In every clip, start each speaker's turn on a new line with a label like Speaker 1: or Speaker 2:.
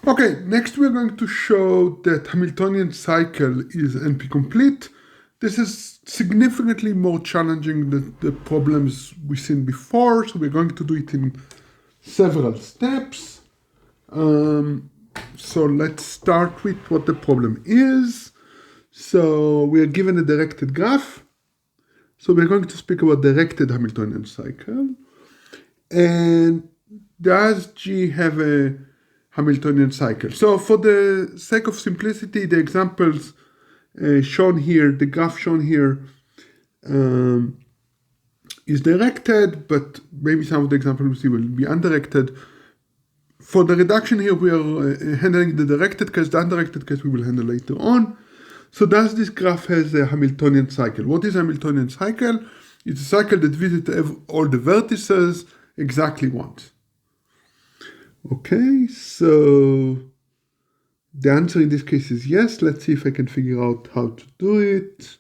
Speaker 1: Okay, next we're going to show that Hamiltonian cycle is NP-complete. This is significantly more challenging than the problems we've seen before, so we're going to do it in several steps. So let's start with what the problem is. So we are given a directed graph. So we're going to speak about directed Hamiltonian cycle. And does G have a Hamiltonian cycle? So for the sake of simplicity, the examples shown here, the graph shown here is directed, but maybe some of the examples we see will be undirected. For the reduction here, we are handling the directed case. The undirected case we will handle later on. So does this graph has a Hamiltonian cycle? What is a Hamiltonian cycle? It's a cycle that visits all the vertices exactly once. Okay, so the answer in this case is yes. Let's see if I can figure out how to do it.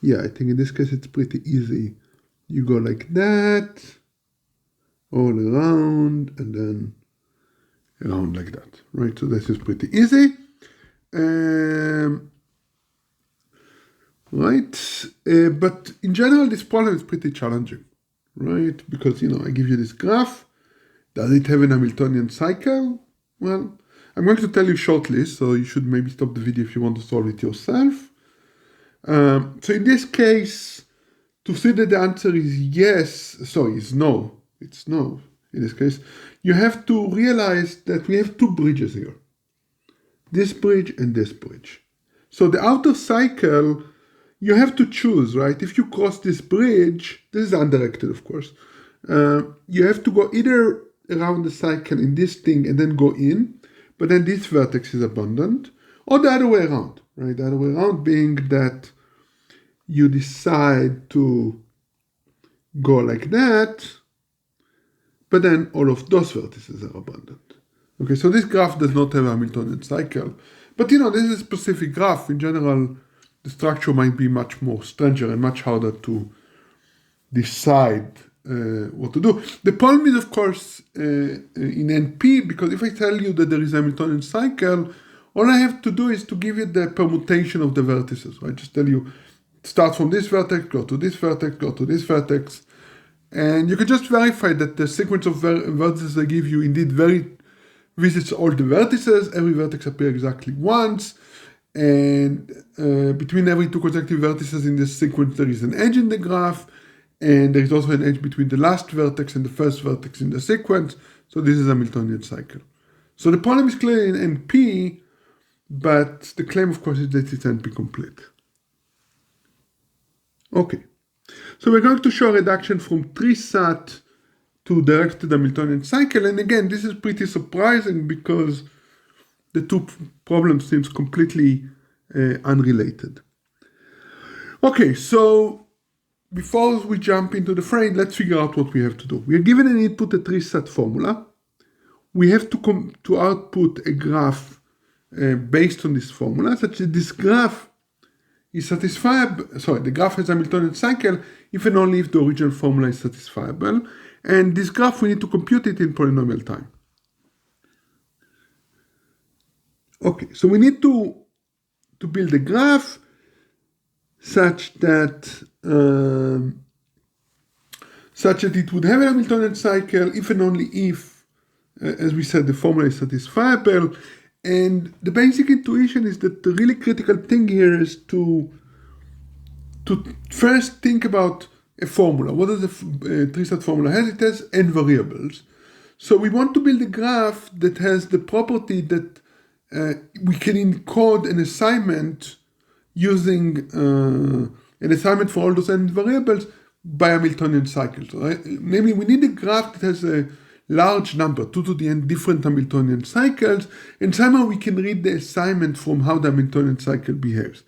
Speaker 1: Yeah, I think in this case it's pretty easy. You go like that, all around, and then around like that, right? So this is pretty easy. Right, but in general, this problem is pretty challenging, right? Because, I give you this graph. Does it have an Hamiltonian cycle? Well, I'm going to tell you shortly, so you should maybe stop the video if you want to solve it yourself. So in this case, to see that the answer is yes, is no, it's no in this case, you have to realize that we have two bridges here. This bridge and this bridge. So the outer cycle, you have to choose, right? If you cross this bridge, this is undirected, of course. You have to go either around the cycle in this thing and then go in, but then this vertex is abundant, or the other way around, right? The other way around being that you decide to go like that, but then all of those vertices are abundant. Okay, so this graph does not have a Hamiltonian cycle, but this is a specific graph. In general, the structure might be much more stranger and much harder to decide what to do. The problem is, of course, in NP, because if I tell you that there is a Hamiltonian cycle, all I have to do is to give you the permutation of the vertices. I just tell you, start from this vertex, go to this vertex, go to this vertex, and you can just verify that the sequence of vertices I give you indeed visits all the vertices. Every vertex appears exactly once, and between every two consecutive vertices in this sequence there is an edge in the graph, and there is also an edge between the last vertex and the first vertex in the sequence. So this is a Hamiltonian cycle. So the problem is clear in NP, but the claim, of course, is that it's NP-complete. Okay, so we're going to show a reduction from trisat to directed Hamiltonian cycle. And again, this is pretty surprising because the two problems seem completely unrelated. Okay, so before we jump into the frame, let's figure out what we have to do. We are given an input, a trisat formula. We have to output a graph based on this formula, such that this graph is satisfiable. The graph has a Hamiltonian cycle if and only if the original formula is satisfiable. And this graph, we need to compute it in polynomial time. Okay, so we need to build a graph such that it would have a Hamiltonian cycle if and only if, as we said, the formula is satisfiable. And the basic intuition is that the really critical thing here is to first think about a formula. What does the trisat formula has? It has n variables. So we want to build a graph that has the property that we can encode an assignment using an assignment for all those n variables by Hamiltonian cycles. Right? Namely, we need a graph that has a large number, 2 to the n different Hamiltonian cycles, and somehow we can read the assignment from how the Hamiltonian cycle behaves.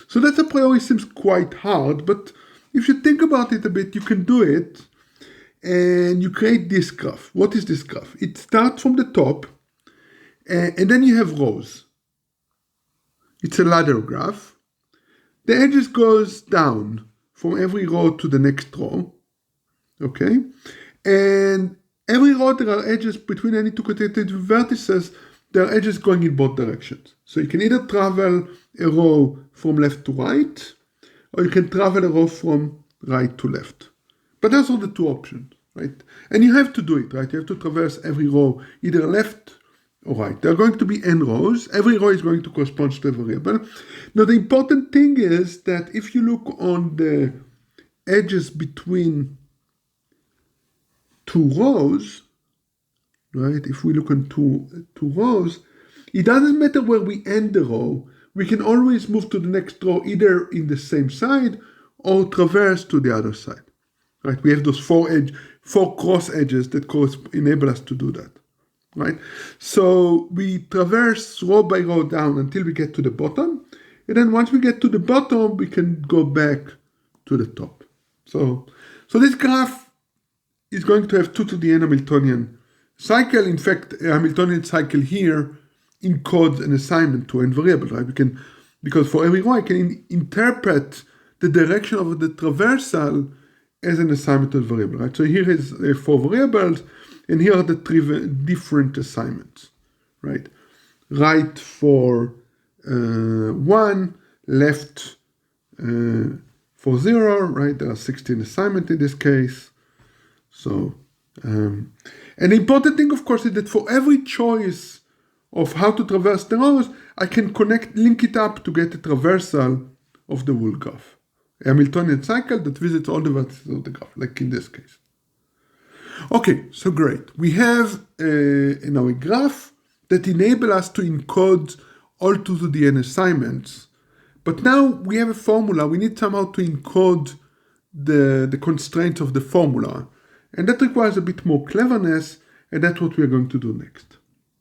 Speaker 1: So that a priori seems quite hard, but if you think about it a bit, you can do it, and you create this graph. What is this graph? It starts from the top, and then you have rows. It's a ladder graph. The edges goes down from every row to the next row, okay? And every row there are edges between any two consecutive vertices. There are edges going in both directions. So you can either travel a row from left to right, or you can travel a row from right to left. But those are the two options, right? And you have to do it, right? You have to traverse every row, either left or right. There are going to be n rows. Every row is going to correspond to a variable. Now, the important thing is that if you look on the edges between two rows, right? If we look on two rows, it doesn't matter where we end the row. We can always move to the next row either in the same side or traverse to the other side, right? We have those four cross edges that enable us to do that, right? So we traverse row by row down until we get to the bottom. And then once we get to the bottom, we can go back to the top. So this graph is going to have 2 to the n Hamiltonian cycle. In fact, a Hamiltonian cycle here encodes an assignment to n variable, right? Because for every row, I can interpret the direction of the traversal as an assignment to a variable, right? So here is 4 variables, and here are the 3 different assignments, right? Right for 1, left for 0, right? There are 16 assignments in this case. So, and the important thing, of course, is that for every choice of how to traverse the rows, I can link it up to get a traversal of the whole graph. A Hamiltonian cycle that visits all the vertices of the graph, like in this case. Okay, so great. We have now a graph that enables us to encode all 2 to the n assignments. But now we have a formula. We need somehow to encode the constraints of the formula. And that requires a bit more cleverness, and that's what we're going to do next.